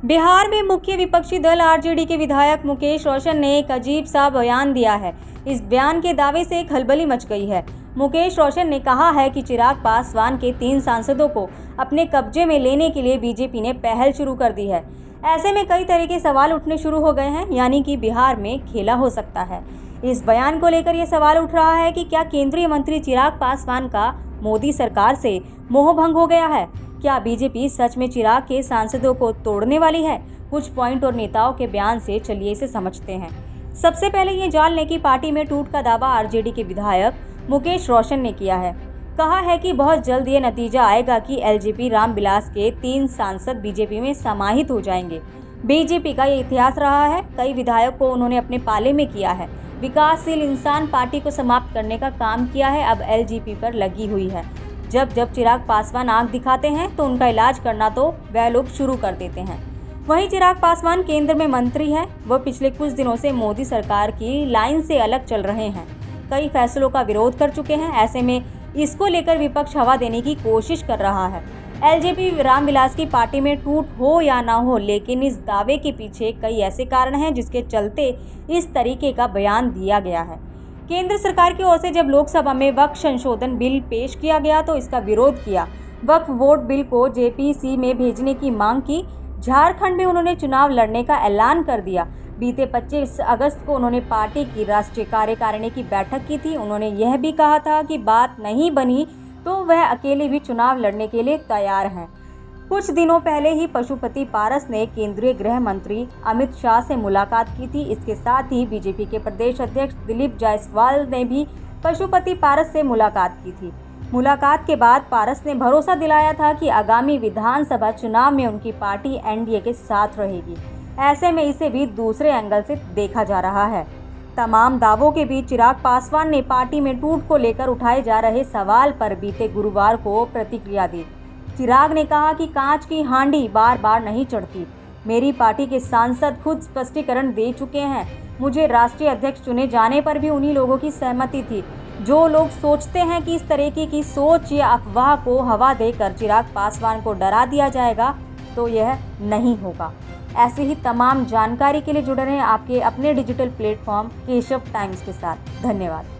बिहार में मुख्य विपक्षी दल आरजेडी के विधायक मुकेश रोशन ने एक अजीब सा बयान दिया है। इस बयान के दावे से खलबली मच गई है। मुकेश रोशन ने कहा है कि चिराग पासवान के 3 सांसदों को अपने कब्जे में लेने के लिए बीजेपी ने पहल शुरू कर दी है। ऐसे में कई तरह के सवाल उठने शुरू हो गए हैं, यानी कि बिहार में खेला हो सकता है। इस बयान को लेकर यह सवाल उठ रहा है कि क्या केंद्रीय मंत्री चिराग पासवान का मोदी सरकार से मोहभंग हो गया है? क्या बीजेपी सच में चिराग के सांसदों को तोड़ने वाली है? कुछ पॉइंट और नेताओं के बयान से चलिए इसे समझते हैं। सबसे पहले ये जान लें कि पार्टी में टूट का दावा आरजेडी के विधायक मुकेश रोशन ने किया है। कहा है कि बहुत जल्द ये नतीजा आएगा कि एलजेपी रामविलास के 3 सांसद बीजेपी में समाहित हो जाएंगे। बीजेपी का ये इतिहास रहा है। कई विधायक को उन्होंने अपने पाले में किया है। विकासशील इंसान पार्टी को समाप्त करने का काम किया है, अब एलजेपी पर लगी हुई है। जब चिराग पासवान आंख दिखाते हैं तो उनका इलाज करना तो वह लोग शुरू कर देते हैं। वहीं चिराग पासवान केंद्र में मंत्री हैं। वह पिछले कुछ दिनों से मोदी सरकार की लाइन से अलग चल रहे हैं। कई फैसलों का विरोध कर चुके हैं। ऐसे में इसको लेकर विपक्ष हवा देने की कोशिश कर रहा है। एलजेपी रामविलास की पार्टी में टूट हो या ना हो, लेकिन इस दावे के पीछे कई ऐसे कारण हैं जिसके चलते इस तरीके का बयान दिया गया है। केंद्र सरकार की ओर से जब लोकसभा में वक्फ संशोधन बिल पेश किया गया तो इसका विरोध किया। वक्फ बोर्ड बिल को जेपीसी में भेजने की मांग की। झारखंड में उन्होंने चुनाव लड़ने का ऐलान कर दिया। बीते 25 अगस्त को उन्होंने पार्टी की राष्ट्रीय कार्यकारिणी की बैठक की थी। उन्होंने यह भी कहा था कि बात नहीं बनी तो वह अकेले भी चुनाव लड़ने के लिए तैयार हैं। कुछ दिनों पहले ही पशुपति पारस ने केंद्रीय गृह मंत्री अमित शाह से मुलाकात की थी। इसके साथ ही बीजेपी के प्रदेश अध्यक्ष दिलीप जायसवाल ने भी पशुपति पारस से मुलाकात की थी। मुलाकात के बाद पारस ने भरोसा दिलाया था कि आगामी विधानसभा चुनाव में उनकी पार्टी एनडीए के साथ रहेगी। ऐसे में इसे भी दूसरे एंगल से देखा जा रहा है। तमाम दावों के बीच चिराग पासवान ने पार्टी में टूट को लेकर उठाए जा रहे सवाल पर बीते गुरुवार को प्रतिक्रिया दी। चिराग ने कहा कि कांच की हांडी बार बार नहीं चढ़ती। मेरी पार्टी के सांसद खुद स्पष्टीकरण दे चुके हैं। मुझे राष्ट्रीय अध्यक्ष चुने जाने पर भी उन्हीं लोगों की सहमति थी। जो लोग सोचते हैं कि इस तरीके की सोच या अफवाह को हवा देकर चिराग पासवान को डरा दिया जाएगा, तो यह नहीं होगा। ऐसे ही तमाम जानकारी के लिए जुड़े रहें आपके अपने डिजिटल प्लेटफॉर्म केशव टाइम्स के साथ। धन्यवाद।